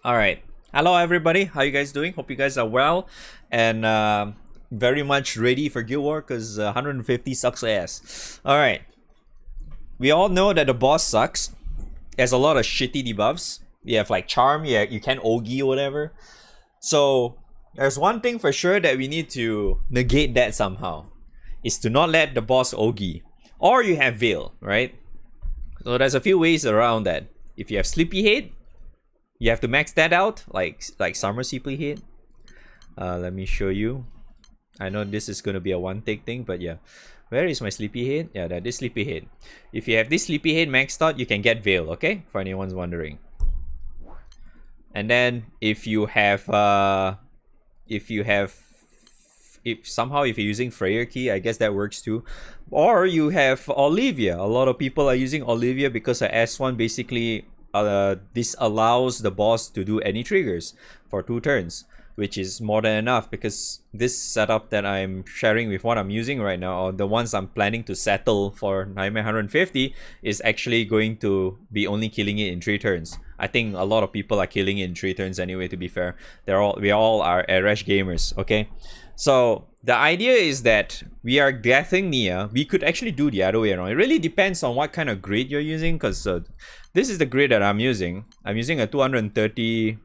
All right. Hello, everybody. How you guys doing? Hope you guys are well and very much ready for Guild War because 150 sucks ass. All right. We all know that the boss sucks. There's a lot of shitty debuffs. You have like charm. Yeah, you can Ogi or whatever. So there's one thing for sure that we need to negate that somehow. Is to not let the boss Ogi, or you have Veil, right? So there's a few ways around that. If you have Sleepyhead, you have to max that out, like Summer Sleepyhead. Let me show you. I know this is gonna be a one take thing, but yeah. Where is my Sleepyhead? Yeah, that is Sleepyhead. If you have this Sleepyhead maxed out, you can get Veil, okay? For anyone's wondering. And then if somehow if you're using Freya key, I guess that works too. Or you have Olivia. A lot of people are using Olivia because her S1 basically this allows the boss to do any triggers for 2 turns, which is more than enough because this setup that I'm sharing with what I'm using right now, or the ones I'm planning to settle for Nightmare 150, is actually going to be only killing it in 3 turns. I think a lot of people are killing it in 3 turns anyway, to be fair. We all are Arash gamers, okay? So the idea is that we are deathing Nia. We could actually do the other way around. It really depends on what kind of grid you're using, because this is the grid that I'm using. I'm using a 230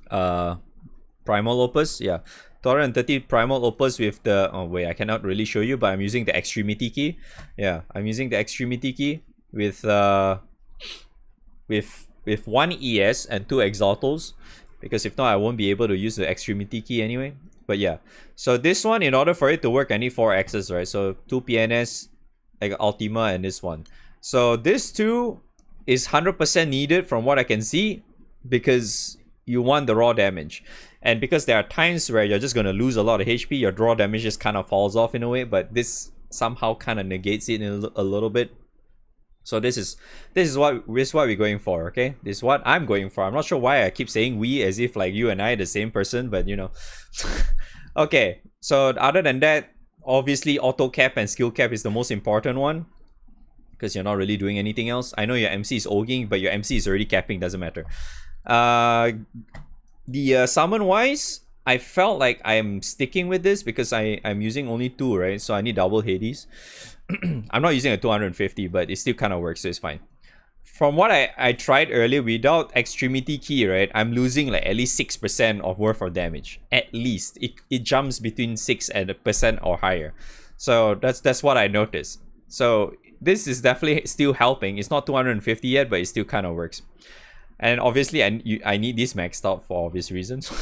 Primal Opus. Yeah, 230 Primal Opus with the... Oh wait, I cannot really show you, but I'm using the Extremity key. Yeah, I'm using the Extremity key with 1 ES and 2 Exaltals, because if not I won't be able to use the Extremity key anyway. But yeah, so this one, in order for it to work, I need 4 X's, right? So 2 PNS, like Ultima, and this one. So this 2 is 100% needed from what I can see, because you want the raw damage. And because there are times where you're just going to lose a lot of HP, your draw damage just kind of falls off in a way, but this somehow kind of negates it in a little bit. So this is what we're going for, okay? This is what I'm going for. I'm not sure why I keep saying we as if like you and I are the same person, but you know. Okay, so other than that, obviously auto cap and skill cap is the most important one, because you're not really doing anything else. I know your MC is oging, but your MC is already capping, doesn't matter. The summon wise, I felt like I'm sticking with this because I'm using only 2, right? So I need double Hades. I'm not using a 250, but it still kind of works, so it's fine. From what I tried earlier, without Extremity key, right, I'm losing like at least 6% of worth of damage. At least. It jumps between 6 and 1% or higher. So that's what I noticed. So this is definitely still helping. It's not 250 yet, but it still kind of works. And obviously, I need this maxed out for obvious reasons.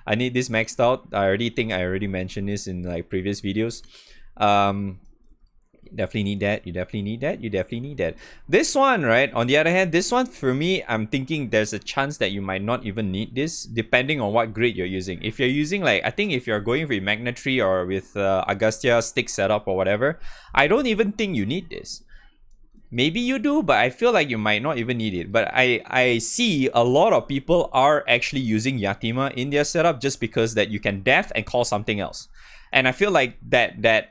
I need this maxed out. I already mentioned this in like previous videos. Definitely need that. You definitely need that. You definitely need that. This one, right? On the other hand, this one for me, I'm thinking there's a chance that you might not even need this, depending on what grid you're using. If you're using like, I think if you're going with Magnetry or with Agastya stick setup or whatever, I don't even think you need this. Maybe you do, but I feel like you might not even need it. But I see a lot of people are actually using Yatima in their setup just because that you can def and call something else. And I feel like that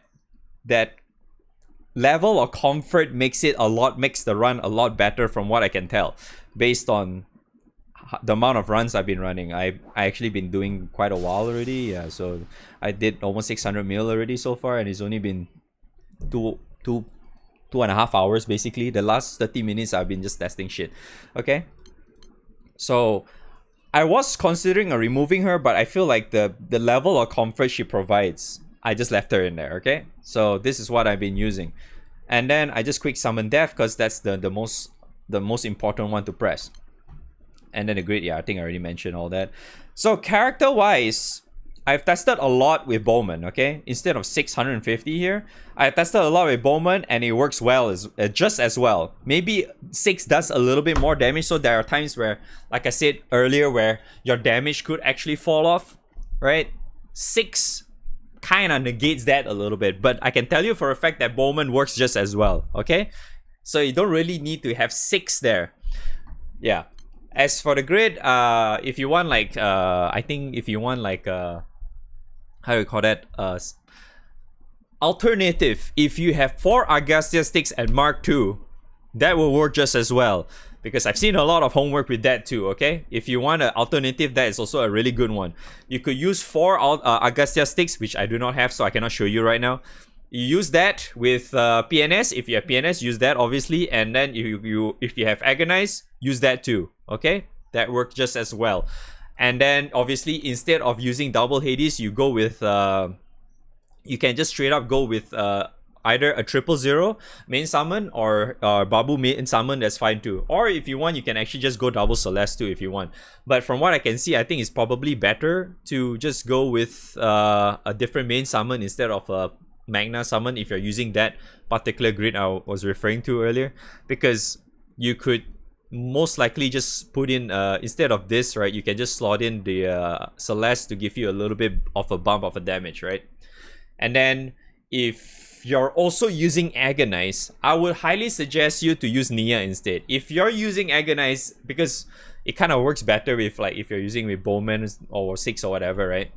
level of comfort makes the run a lot better from what I can tell, based on the amount of runs I've been running. I actually been doing quite a while already. Yeah, so I did almost 600 mil already so far, and it's only been two and a half hours basically. The last 30 minutes I've been just testing shit. Okay, so I was considering removing her, but I feel like the level of comfort she provides, I just left her in there. Okay, so this is what I've been using, and then I just quick summon death because that's the most important one to press. And then the grid, yeah, I think I already mentioned all that. So character wise, I've tested a lot with Bowman, okay? Instead of 650 here, I tested a lot with Bowman and it works well, just as well. Maybe 6 does a little bit more damage, so there are times where, like I said earlier, where your damage could actually fall off, right? 6 kind of negates that a little bit, but I can tell you for a fact that Bowman works just as well, okay? So you don't really need to have 6 there. Yeah. As for the grid, if you want like, I think if you want like, how do you call that? Alternative, if you have 4 Agastya sticks at Mark II, that will work just as well. because I've seen a lot of homework with that too, okay? If you want an alternative, that is also a really good one. You could use 4 Agastya sticks, which I do not have, so I cannot show you right now. You use that with PNS. If you have PNS, use that obviously, and then if you have Agonize, use that too, okay? That works just as well. And then obviously instead of using double Hades, you go with you can just straight up go with either a 000 main summon or Babu main summon. That's fine too. Or if you want, you can actually just go double Celeste too if you want. But from what I can see, I think it's probably better to just go with a different main summon instead of a Magna summon if you're using that particular grid I was referring to earlier, because you could most likely just put in instead of this, right, you can just slot in the Celeste to give you a little bit of a bump of a damage, right? And then if you're also using Agonize, I would highly suggest you to use Nia instead. If you're using Agonize, because it kind of works better with, like, if you're using with Bowman or 6 or whatever, right?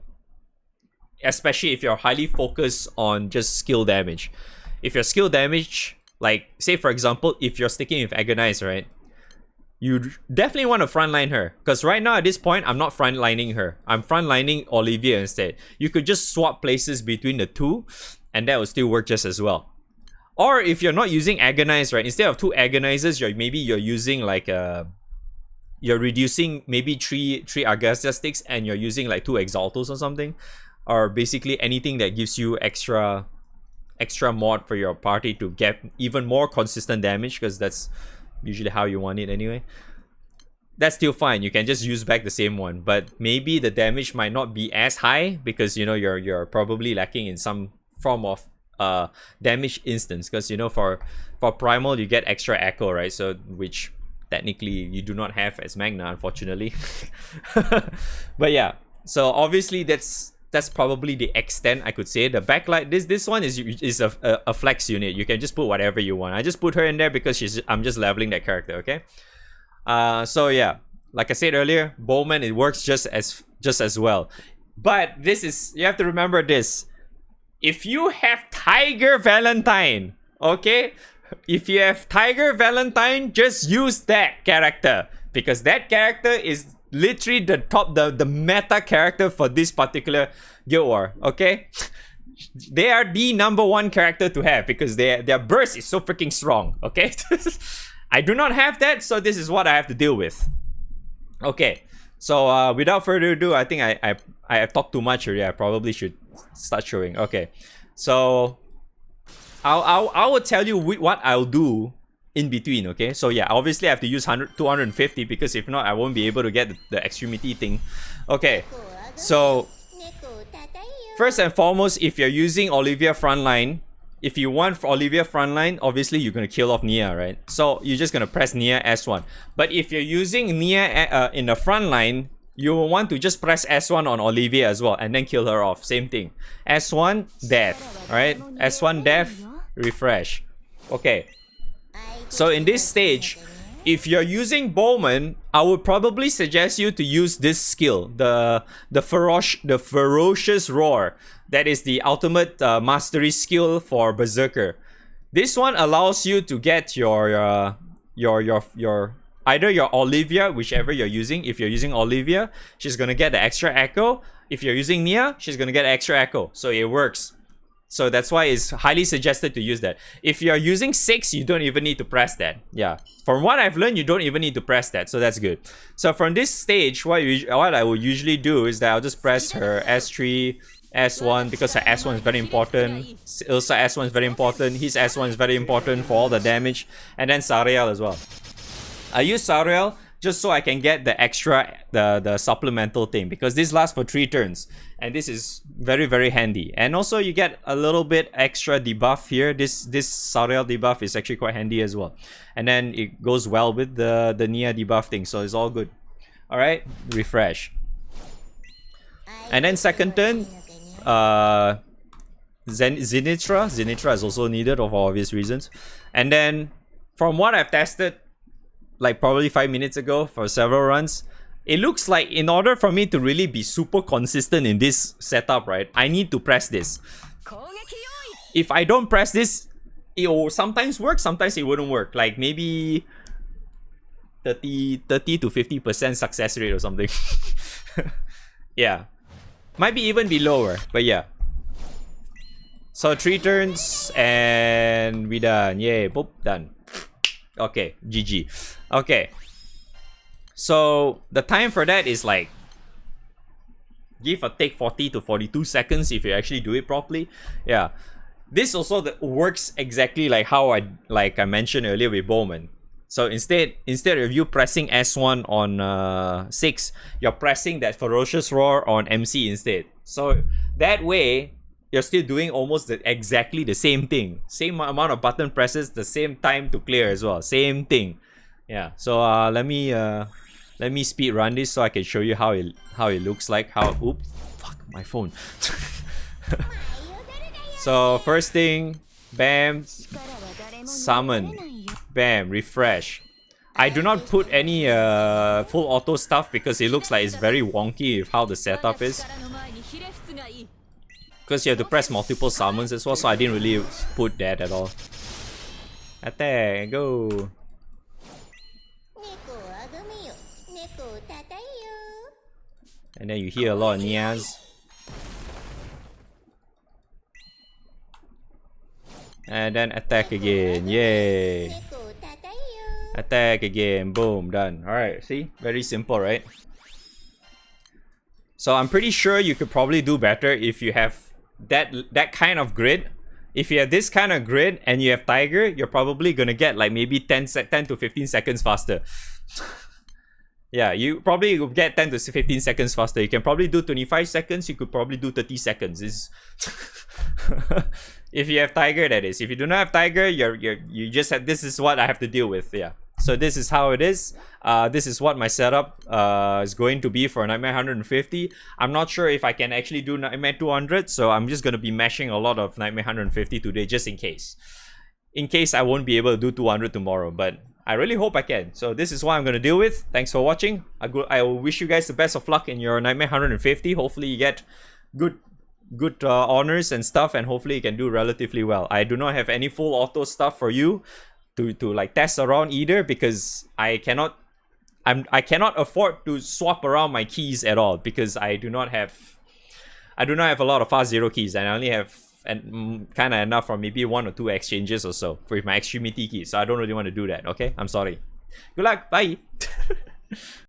Especially if you're highly focused on just skill damage. If your skill damage, like say for example, if you're sticking with Agonize, right, you definitely want to frontline her, because right now at this point I'm not frontlining her. I'm frontlining Olivia instead. You could just swap places between the two and that will still work just as well. Or if you're not using Agonize, right, instead of 2 Agonizers, you're using like you're reducing maybe 3 Agastya sticks and you're using like 2 Exaltos or something, or basically anything that gives you extra mod for your party to get even more consistent damage, because that's usually how you want it anyway. That's still fine. You can just use back the same one, but maybe the damage might not be as high because, you know, you're probably lacking in some form of damage instance, because, you know, for primal you get extra echo, right? So which technically you do not have as Magna, unfortunately. But yeah, so obviously that's probably the extent I could say. The backlight, this one is a flex unit. You can just put whatever you want. I just put her in there because I'm just leveling that character, okay? So yeah, like I said earlier, Bowman, it works just as well. But this is, you have to remember this. If you have Tiger Valentine, okay? If you have Tiger Valentine, just use that character, because that character is literally the meta character for this particular Guild War, okay? They are the #1 character to have because their burst is so freaking strong, okay? I do not have that, so this is what I have to deal with. Okay, so without further ado, I think I have talked too much already. I probably should start showing. Okay, so I will tell you what I'll do in between, okay? So yeah, obviously I have to use 250 because if not I won't be able to get the extremity thing. Okay, so first and foremost, if you're using Olivia frontline, if you want for Olivia frontline, obviously you're gonna kill off Nia, right? So you're just gonna press Nia S1. But if you're using Nia in the frontline, you will want to just press S1 on Olivia as well and then kill her off. Same thing. S1 death, right? S1 death, refresh. Okay. So in this stage, if you're using Bowman, I would probably suggest you to use this skill, the ferocious roar. That is the ultimate mastery skill for Berserker. This one allows you to get your either your Olivia, whichever you're using. If you're using Olivia, she's gonna get the extra echo. If you're using Nia, she's gonna get extra echo. So it works. So that's why it's highly suggested to use that. If you're using 6, you don't even need to press that. Yeah, from what I've learned, you don't even need to press that. So that's good. So from this stage, what I will usually do is that I'll just press her S3, S1, because her S1 is very important. Ilsa S1 is very important. His S1 is very important for all the damage. And then Sariel as well. I use Sariel just so I can get the extra, the supplemental thing, because this lasts for 3 turns. And this is very, very handy. And also you get a little bit extra debuff here. This Sariel debuff is actually quite handy as well. And then it goes well with the Nia debuff thing. So it's all good. Alright, refresh. And then second turn, Zenitra is also needed for obvious reasons. And then from what I've tested, like probably 5 minutes ago for several runs, it looks like in order for me to really be super consistent in this setup, right, I need to press this. If I don't press this, it will sometimes work, sometimes it wouldn't work. Like maybe 30 to 50% success rate or something. Yeah. Might be even be lower, but yeah. So 3 turns and we done. Yay, boop, done. Okay, GG. Okay. So the time for that is like give or take 40 to 42 seconds if you actually do it properly. Yeah. This also works exactly like how I mentioned earlier with Bowman. So instead of you pressing S1 on 6, you're pressing that ferocious roar on MC instead. So that way you're still doing almost exactly the same thing. Same amount of button presses, the same time to clear as well. Same thing. Yeah. So let me speed run this so I can show you how it looks like. Oops, fuck my phone. So first thing, bam, summon, bam, refresh. I do not put any full auto stuff because it looks like it's very wonky with how the setup is. Because you have to press multiple summons as well, so I didn't really put that at all. Attack, go. And then you hear a lot of Nias. And then attack again, yay. Attack again, boom, done. Alright, see? Very simple, right? So I'm pretty sure you could probably do better if you have that kind of grid. If you have this kind of grid and you have Tiger, you're probably gonna get like maybe 10 to 15 seconds faster. Yeah, you probably will get 10 to 15 seconds faster. You can probably do 25 seconds, you could probably do 30 seconds. If you have Tiger, that is. If you do not have Tiger, you just have, this is what I have to deal with. Yeah. So this is how it is. This is what my setup is going to be for Nightmare 150. I'm not sure if I can actually do Nightmare 200, so I'm just gonna be mashing a lot of Nightmare 150 today just in case. In case I won't be able to do 200 tomorrow, but I really hope I can. So this is what I'm gonna deal with. Thanks for watching. I will wish you guys the best of luck in your Nightmare 150. Hopefully you get good honors and stuff, and hopefully you can do relatively well. I do not have any full auto stuff for you to like test around either, because I cannot afford to swap around my keys at all, because I do not have a lot of fast zero keys, and I only have kind of enough for maybe 1 or 2 exchanges or so with my extremity keys. So I don't really want to do that. Okay, I'm sorry. Good luck. Bye.